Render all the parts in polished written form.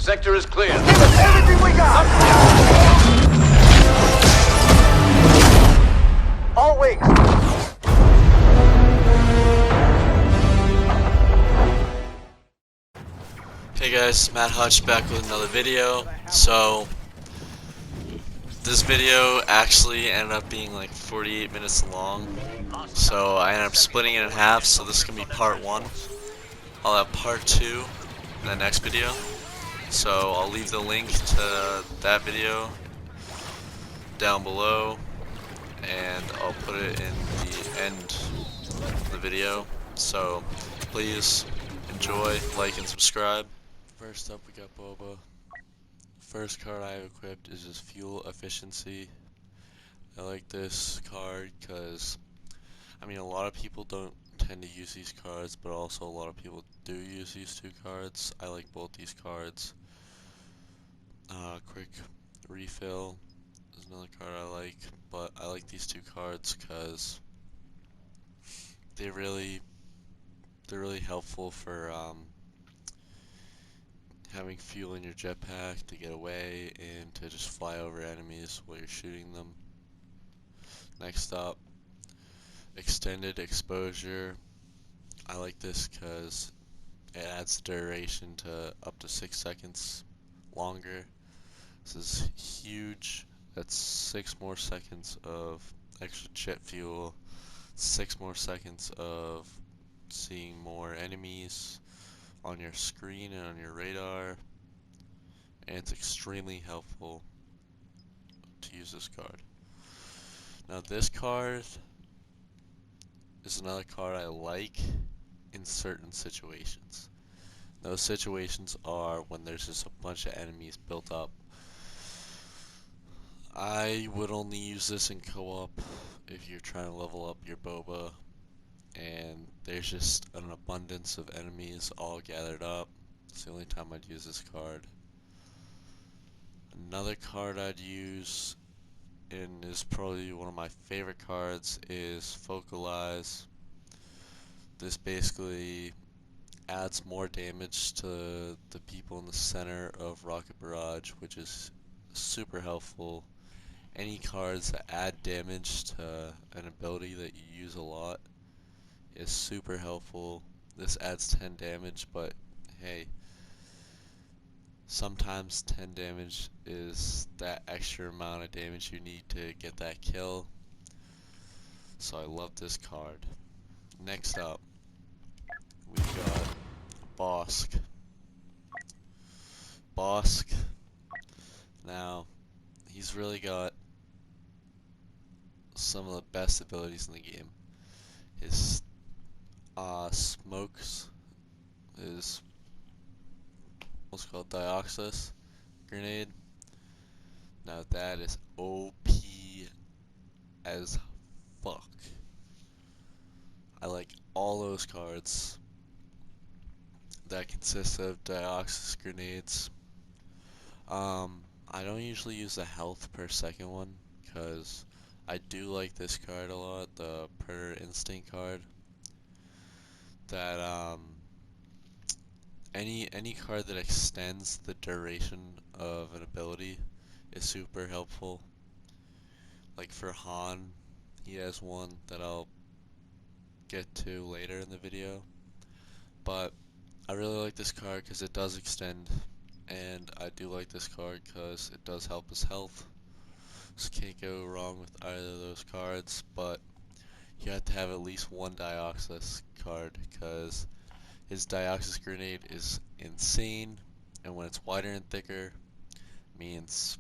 Sector is clear. Give us everything we got! All wings. Hey guys, Matt Hutch back with another video. So this video actually ended up being like 48 minutes long, so I ended up splitting it in half, so this is going to be part 1. I'll have part 2 in the next video, so I'll leave the link to that video down below, and I'll put it in the end of the video, so please enjoy, like, and subscribe. First up, we got Boba. First card I have equipped is just fuel efficiency. I like this card because, I mean, a lot of people don't tend to use these cards, but also a lot of people do use these two cards. I like both these cards. Quick refill is another card I like, but I like these two cards because they're really helpful for having fuel in your jetpack to get away and to just fly over enemies while you're shooting them. Next up, extended exposure. I like this because it adds duration to up to 6 seconds longer. This is huge. That's 6 more seconds of extra jet fuel, 6 more seconds of seeing more enemies on your screen and on your radar, and it's extremely helpful to use this card. Now this card is another card I like in certain situations. Those situations are when there's just a bunch of enemies built up. I would only use this in co-op if you're trying to level up your boba and there's just an abundance of enemies all gathered up. It's the only time I'd use this card. Another card I'd use, and is probably one of my favorite cards, is Focalize. This basically adds more damage to the people in the center of Rocket Barrage, which is super helpful. Any cards that add damage to an ability that you use a lot is super helpful. This adds 10 damage, but hey, sometimes 10 damage is that extra amount of damage you need to get that kill. So I love this card. Next up, we got Bosk. Bosk. Now, he's really got some of the best abilities in the game. His smokes is what's called DIOXIS grenade. Now that is OP as fuck. I like all those cards that consist of DIOXIS grenades. I don't usually use the health per second one because I do like this card a lot, the Predator Instinct card. That any card that extends the duration of an ability is super helpful. Like for Han, he has one that I'll get to later in the video. But I really like this card because it does extend, and I do like this card because it does help his health. So can't go wrong with either of those cards, but you have to have at least one DIOXIS card because his DIOXIS grenade is insane, and when it's wider and thicker, means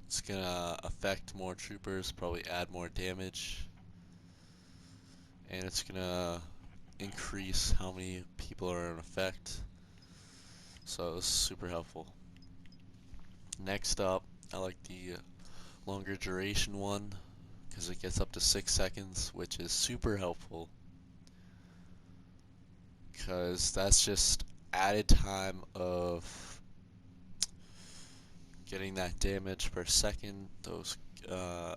it's gonna affect more troopers, probably add more damage, and it's gonna increase how many people are in effect. So it's super helpful. Next up, I like the longer duration one because it gets up to 6 seconds, which is super helpful because that's just added time of getting that damage per second, those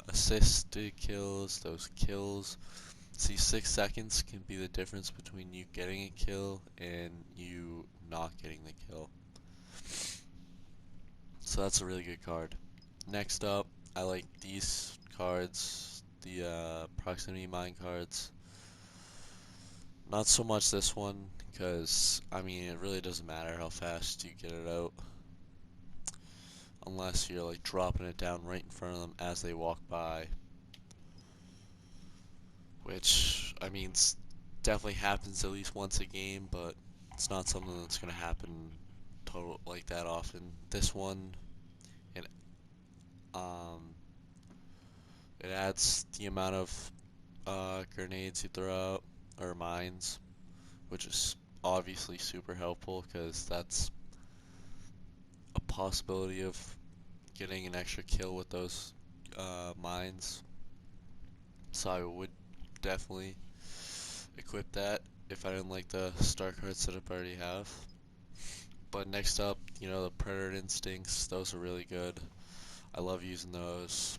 assisted kills, those kills. See, 6 seconds can be the difference between you getting a kill and you not getting the kill. So that's a really good card. Next up, I like these cards, the proximity mine cards. Not so much this one, because, I mean, it really doesn't matter how fast you get it out. Unless you're like dropping it down right in front of them as they walk by. Which, I mean, definitely happens at least once a game, but it's not something that's going to happen total like that often. This one, it, um, it adds the amount of grenades you throw out, or mines, which is obviously super helpful because that's a possibility of getting an extra kill with those mines. So I would definitely equip that if I didn't like the star cards that I already have. But next up, you know, the Predator Instincts, those are really good. I love using those.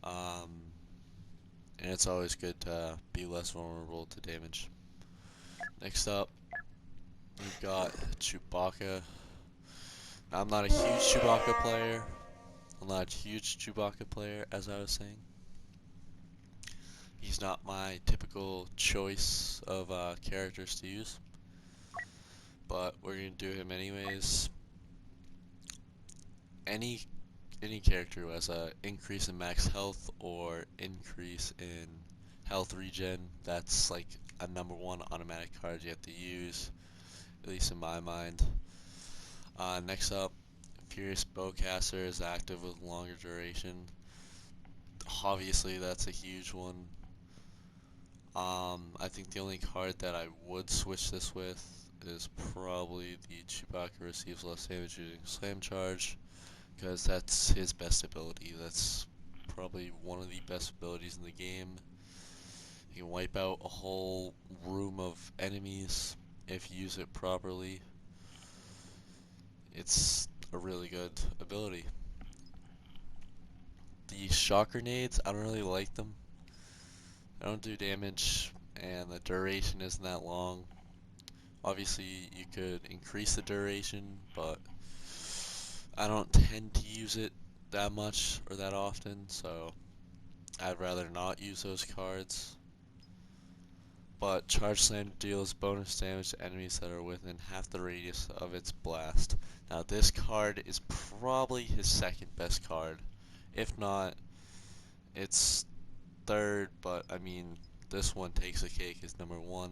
And it's always good to be less vulnerable to damage. Next up, we've got Chewbacca. Now, I'm not a huge Chewbacca player. As I was saying. He's not my typical choice of characters to use. But we're going to do him anyways. Any character who has a increase in max health or increase in health regen, that's like a #1 automatic card you have to use, at least in my mind. Next up, Furious Bowcaster is active with longer duration. Obviously, that's a huge one. I think the only card that I would switch this with is probably the Chewbacca receives less damage using Slam Charge, because that's his best ability. That's probably one of the best abilities in the game. You can wipe out a whole room of enemies if you use it properly. It's a really good ability. The shock grenades, I don't really like them. I don't do damage, and the duration isn't that long. Obviously, you could increase the duration, but I don't tend to use it that much or that often, so I'd rather not use those cards. But Charge Slam deals bonus damage to enemies that are within half the radius of its blast. Now this card is probably his second best card. If not, it's third, but I mean, this one takes the cake as #1.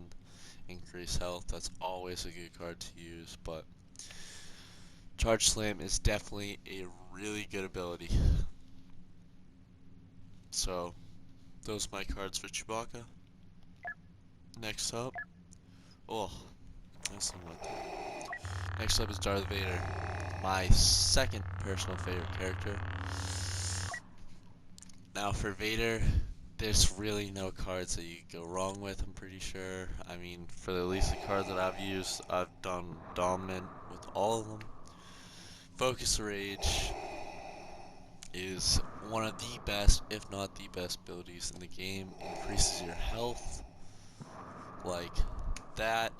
Increase health, that's always a good card to use, but Charge Slam is definitely a really good ability. So, those are my cards for Chewbacca. Next up, that's not what. Next up is Darth Vader, my second personal favorite character. Now for Vader, there's really no cards that you can go wrong with, I'm pretty sure. I mean, for at least the cards that I've used, I've done dominant with all of them. Focus Rage is one of the best, if not the best abilities in the game. Increases your health like that.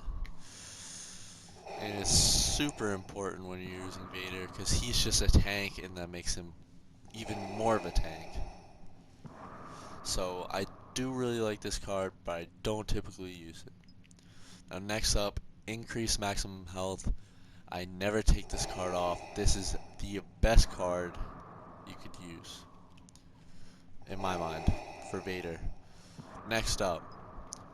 And it's super important when you're using Vader because he's just a tank, and that makes him even more of a tank. So I do really like this card, but I don't typically use it. Now next up, increase maximum health. I never take this card off. This is the best card you could use, in my mind, for Vader. Next up,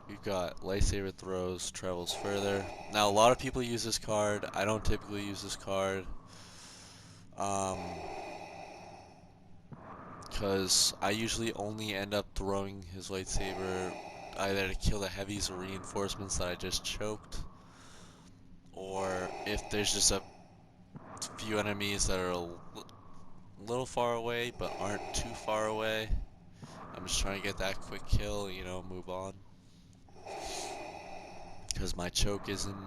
we've got Lightsaber Throws, travels further. Now a lot of people use this card. I don't typically use this card. Because I usually only end up throwing his lightsaber either to kill the heavies or reinforcements that I just choked, or if there's just a few enemies that are a little far away but aren't too far away. I'm just trying to get that quick kill, you know, move on. Because my choke isn't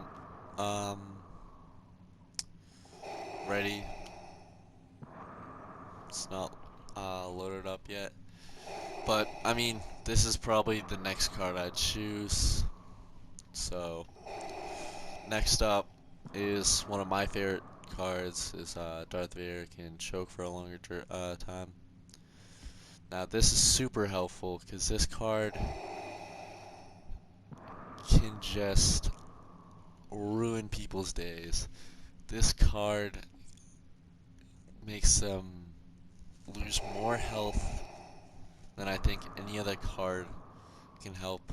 ready. It's not loaded up yet. But, I mean, this is probably the next card I'd choose. So, next up is one of my favorite cards is Darth Vader can choke for a longer time. Now this is super helpful because this card can just ruin people's days. This card makes them lose more health than I think any other card can help.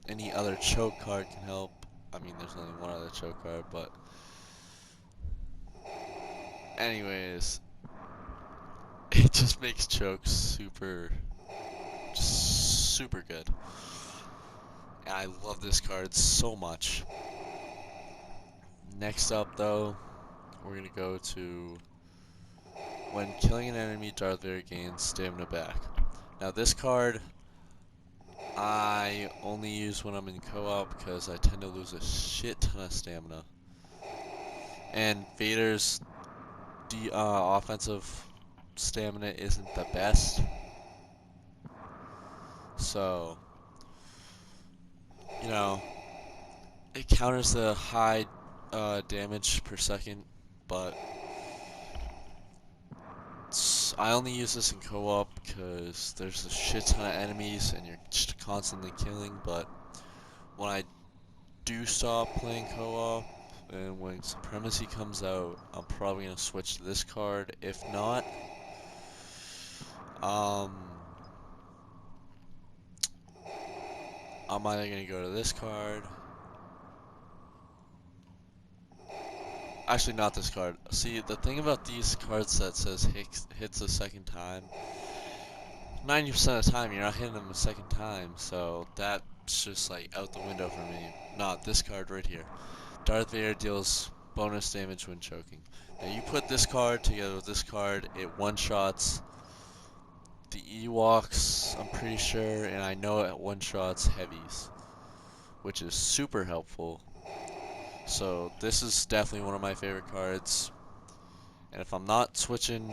Any other choke card can help. I mean, there's only one other choke card, but anyways, it just makes chokes super good. And I love this card so much. Next up, though, we're gonna go to when killing an enemy, Darth Vader gains stamina back. Now this card I only use when I'm in co-op because I tend to lose a shit ton of stamina. And Vader's offensive stamina isn't the best. So, you know, it counters the high damage per second, but I only use this in co-op because there's a shit ton of enemies and you're just constantly killing. But when I do stop playing co-op and when Supremacy comes out, I'm probably gonna switch to this card. If not, I'm either gonna go to this card. Actually, not this card. See, the thing about these cards that says hits a second time, 90% of the time you're not hitting them a second time, so that's just like out the window for me. Not this card right here. Darth Vader deals bonus damage when choking. Now you put this card together with this card, it one-shots the Ewoks, I'm pretty sure, and I know it one-shots heavies, which is super helpful. So this is definitely one of my favorite cards. And if I'm not switching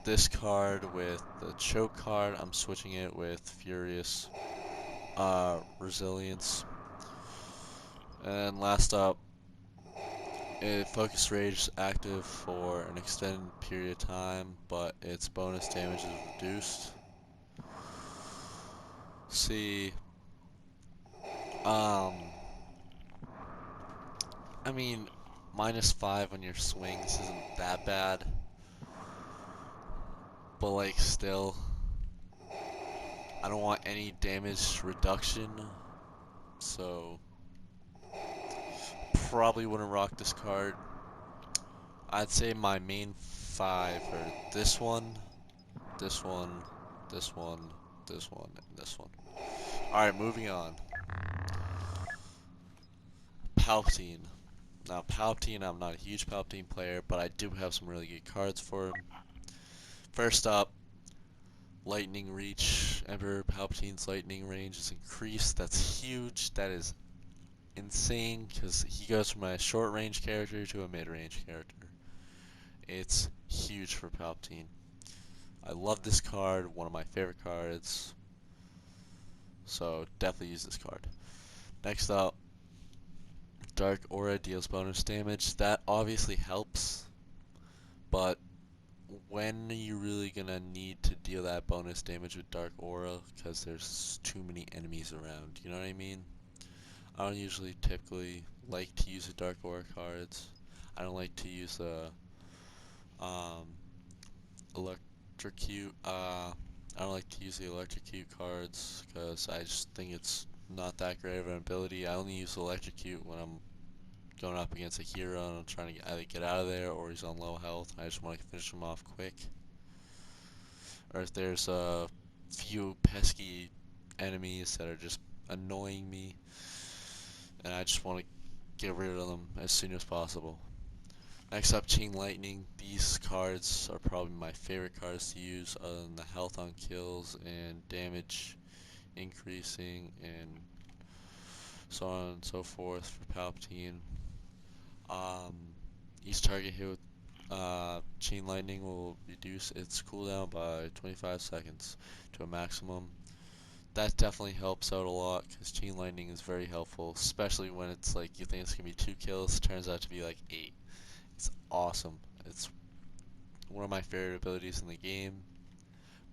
this card with the choke card, I'm switching it with Furious Resilience. And last up, Focus Rage is active for an extended period of time, but its bonus damage is reduced. See, I mean, -5 on your swings isn't that bad, but like still, I don't want any damage reduction, so probably wouldn't rock this card. I'd say my main 5 are this one, this one, this one, this one, and this one. Alright, moving on. Palpatine. Now, Palpatine, I'm not a huge Palpatine player, but I do have some really good cards for him. First up, Lightning Reach. Emperor Palpatine's lightning range is increased. That's huge. That is insane, because he goes from a short-range character to a mid-range character. It's huge for Palpatine. I love this card, one of my favorite cards. So, definitely use this card. Next up, Dark Aura deals bonus damage. That obviously helps, but when are you really gonna need to deal that bonus damage with Dark Aura? Because there's too many enemies around, you know what I mean? I don't usually typically like to use the Dark Aura cards. I don't like to use the electrocute. I don't like to use the electrocute cards because I just think it's not that great of an ability. I only use electrocute when I'm going up against a hero and I'm trying to either get out of there or he's on low health and I just want to finish him off quick. Or if there's a few pesky enemies that are just annoying me and I just want to get rid of them as soon as possible. Next up, Chain Lightning. These cards are probably my favorite cards to use other than the health on kills and damage increasing and so on and so forth for Palpatine. Each target hit with Chain Lightning will reduce its cooldown by 25 seconds to a maximum. That definitely helps out a lot because Chain Lightning is very helpful, especially when it's like you think it's going to be 2 kills, turns out to be like 8. It's awesome. It's one of my favorite abilities in the game.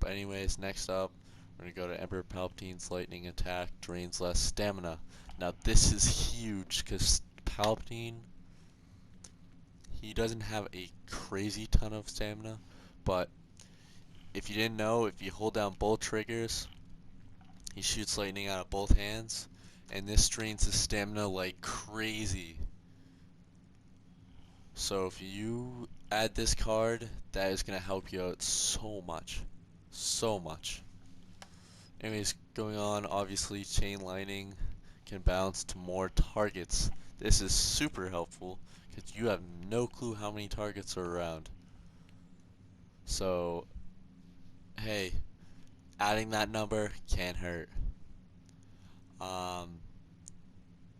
But anyways, next up, we're going to go to Emperor Palpatine's lightning attack, drains less stamina. Now this is huge, because Palpatine, he doesn't have a crazy ton of stamina, but if you didn't know, if you hold down both triggers, he shoots lightning out of both hands, and this drains his stamina like crazy. So if you add this card, that is going to help you out so much. So much. Anyways, going on, obviously chain lightning can bounce to more targets. This is super helpful because you have no clue how many targets are around. So, hey, adding that number can't hurt.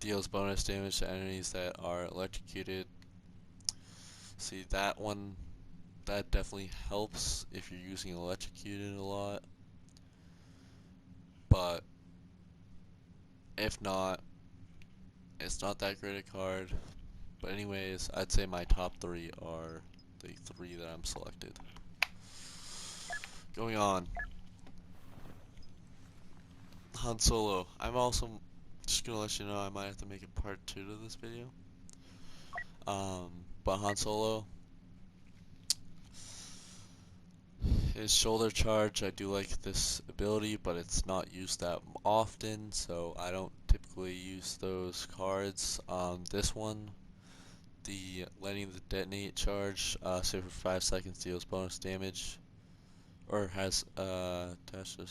Deals bonus damage to enemies that are electrocuted. See, that one, that definitely helps if you're using electrocuted a lot. But if not, it's not that great a card. But anyways, I'd say my top three are the three that I'm selected. Going on. Han Solo. I'm also just gonna let you know I might have to make a part 2 to this video. But Han Solo, his shoulder charge, I do like this ability, but it's not used that often, so I don't typically use those cards. This one, the letting the detonate charge, say for 5 seconds, deals bonus damage, or has attached to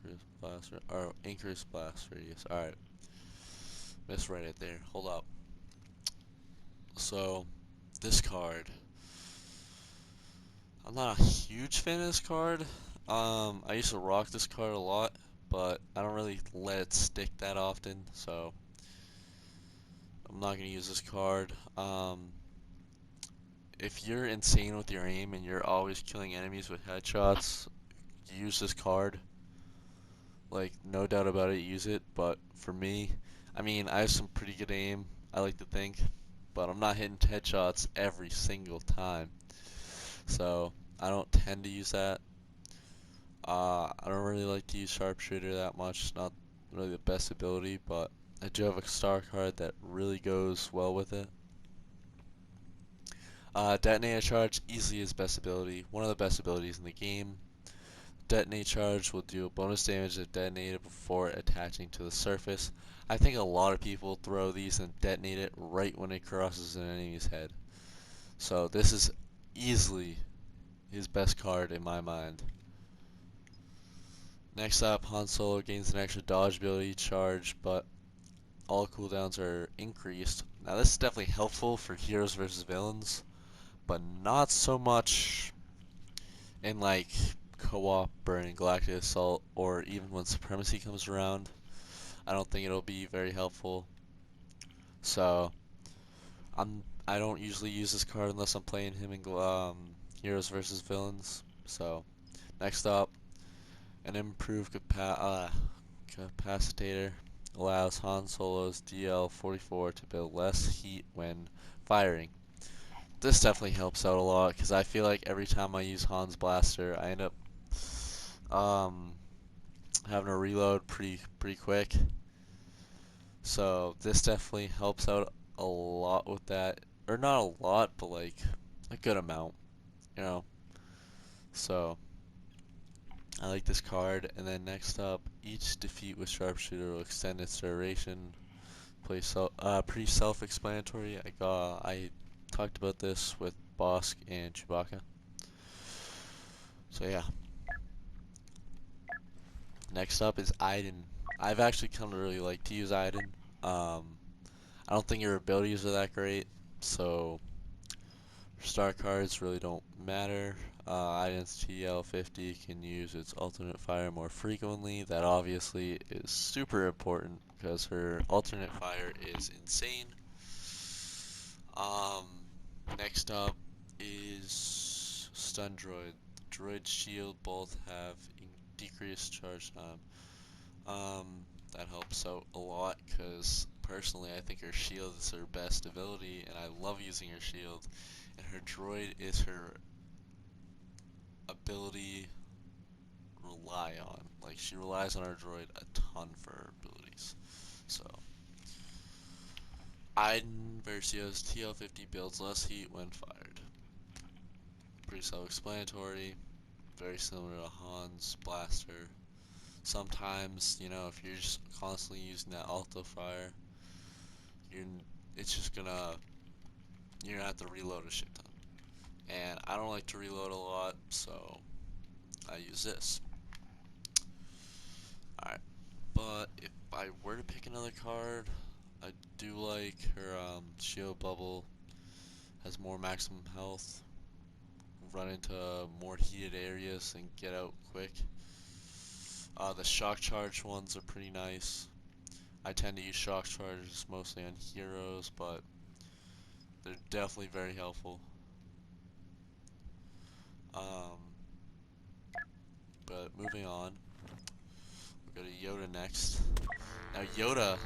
increased blast or increased blast radius. All right, misread it there. Hold up. So this card, I'm not a huge fan of this card. I used to rock this card a lot, but I don't really let it stick that often, so I'm not gonna use this card. If you're insane with your aim and you're always killing enemies with headshots, use this card. Like, no doubt about it, use it. But for me, I mean, I have some pretty good aim, I like to think, but I'm not hitting headshots every single time. So I don't tend to use that. I don't really like to use sharpshooter that much. It's not really the best ability, but I do have a star card that really goes well with it. Detonate charge, easily his best ability. One of the best abilities in the game. Detonate charge will do bonus damage if detonated before attaching to the surface. I think a lot of people throw these and detonate it right when it crosses an enemy's head. So this is easily his best card in my mind. Next up, Han Solo gains an extra dodge ability charge, but all cooldowns are increased. Now this is definitely helpful for heroes versus villains, but not so much in like co-op or in Galactic Assault, or even when Supremacy comes around. I don't think it'll be very helpful. So I don't usually use this card unless I'm playing him in heroes versus villains. So next up, an improved capacitator allows Han Solo's DL-44 to build less heat when firing. This definitely helps out a lot because I feel like every time I use Han's blaster, I end up having to reload pretty quick. So this definitely helps out a lot with that, or not a lot, but like a good amount, you know. So I like this card. And then next up, each defeat with sharpshooter will extend its duration. Pretty self-explanatory. I talked about this with Bosk and Chewbacca. So yeah. Next up is Iden. I've actually come to really like to use Iden. I don't think your abilities are that great, so star cards really don't matter. Iden's TL50 can use its alternate fire more frequently. That obviously is super important because her alternate fire is insane. Next up is Stun Droid. Droid Shield both have decreased charge time. That helps out a lot because personally, I think her shield is her best ability, and I love using her shield. And her droid is her ability rely on. Like, she relies on her droid a ton for her abilities. So, Iden Versio's TL50 builds less heat when fired. Pretty self-explanatory. Very similar to Han's blaster. Sometimes, you know, if you're just constantly using that auto fire, it's just you're gonna have to reload a shit ton. And I don't like to reload a lot, so I use this. Alright, but if I were to pick another card, I do like her shield bubble, has more maximum health, run into more heated areas and get out quick. The shock charge ones are pretty nice. I tend to use shock charges mostly on heroes, but they're definitely very helpful. But moving on, we'll go to Yoda next. Now Yoda,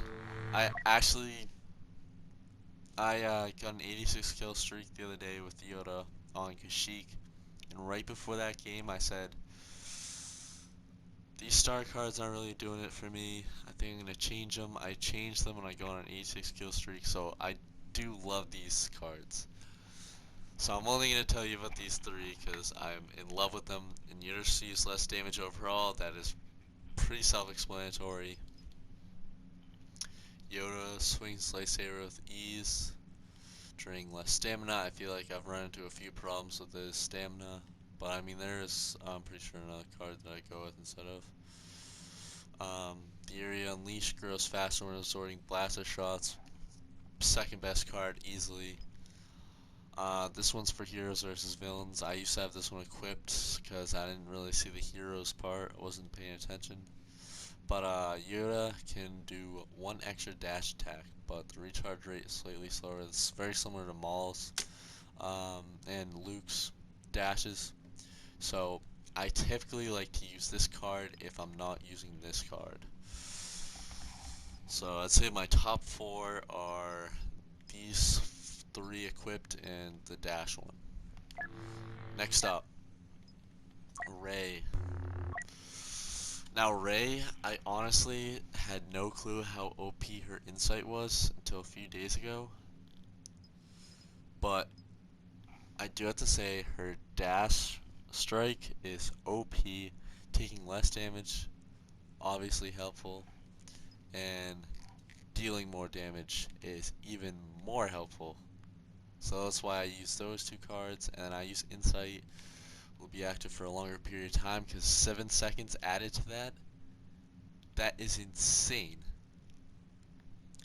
I got an 86 kill streak the other day with Yoda on Kashyyyk, and right before that game I said, these star cards aren't really doing it for me. I think I'm going to change them. I changed them when I go on an 86 kill streak, so I do love these cards. So I'm only going to tell you about these three because I'm in love with them, and Yoda sees less damage overall. That is pretty self-explanatory. Yoda swings lightsaber with ease, draining less stamina. I feel like I've run into a few problems with his stamina, but I mean there's, I'm pretty sure, another card that I go with instead of. The area unleashed grows faster when absorbing blaster shots. Second best card easily. This one's for heroes versus villains. I used to have this one equipped because I didn't really see the heroes part. I wasn't paying attention. But Yoda can do one extra dash attack, but the recharge rate is slightly slower. It's very similar to Maul's and Luke's dashes. So I typically like to use this card if I'm not using this card. So I'd say my top four are these three equipped and the dash one. Next up, Rey. Now Rey, I honestly had no clue how OP her insight was until a few days ago. But I do have to say her dash strike is OP, taking less damage, obviously helpful, and dealing more damage is even more helpful. So that's why I use those two cards, and I use Insight. Will be active for a longer period of time because 7 seconds added to that is insane.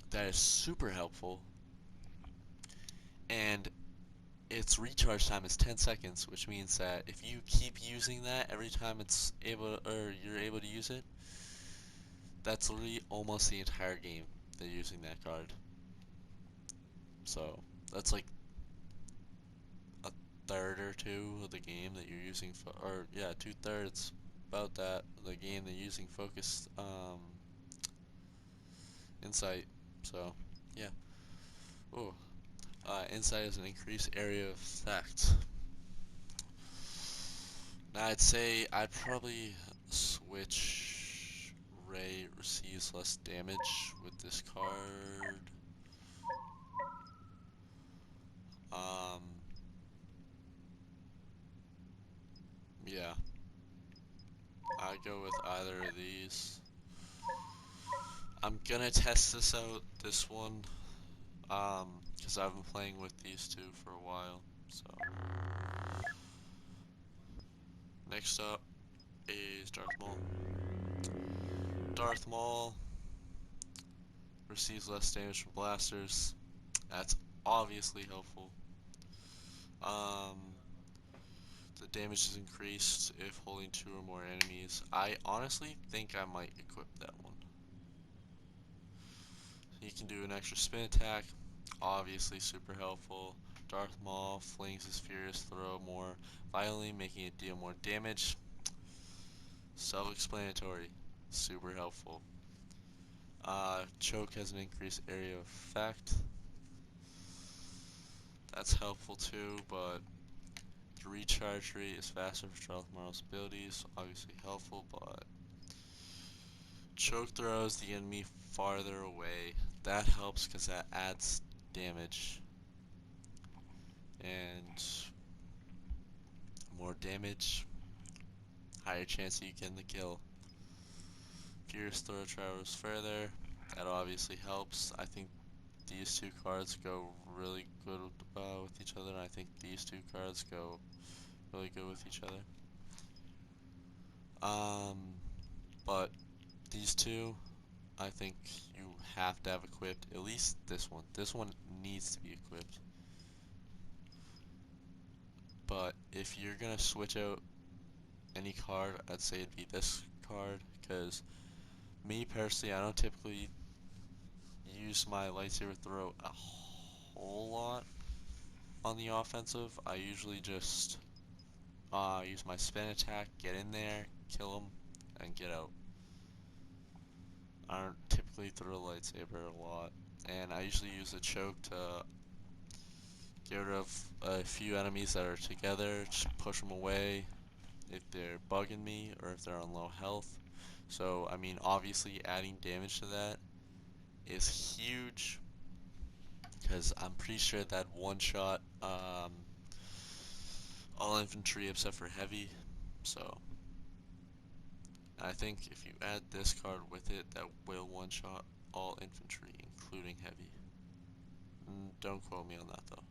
That is super helpful, and its recharge time is 10 seconds, which means that if you keep using that every time you're able to use it, that's literally almost the entire game that you're using that card. So that's like a third or two of the game that you're using, or yeah, 2/3 about that the game that you're using focused insight. So yeah. Oh, insight is an increased area of effect. Now I'd say I'd probably switch Rey receives less damage with this card. Yeah, I'd go with either of these. I'm gonna test this out, this one, because I've been playing with these two for a while. So next up is Darth Maul. Darth Maul receives less damage from blasters. That's obviously helpful. The damage is increased if holding 2 or more enemies. I honestly think I might equip that one. He can do an extra spin attack, obviously super helpful. Darth Maul flings his furious throw more violently, making it deal more damage. Self-explanatory, super helpful. Choke has an increased area of effect. That's helpful too, but the recharge rate is faster for stealth Marl's abilities, obviously helpful, but choke throws the enemy farther away. That helps because that adds damage. And more damage, higher chance of you getting the kill. Furious throw travels further, that obviously helps. I think these two cards go really good with each other, and I think these two cards go really good with each other. But these two, I think you have to have equipped. At least this one. This one needs to be equipped. But if you're gonna switch out any card, I'd say it'd be this card, because me personally, I don't typically use my lightsaber throw a whole lot on the offensive. I usually just use my spin attack, get in there, kill them, and get out. I don't typically throw a lightsaber a lot, and I usually use a choke to get rid of a few enemies that are together, just push them away if they're bugging me or if they're on low health. So, I mean, obviously adding damage to that is huge, because I'm pretty sure that one shot all infantry except for heavy. So I think if you add this card with it, that will one shot all infantry, including heavy. Don't quote me on that though.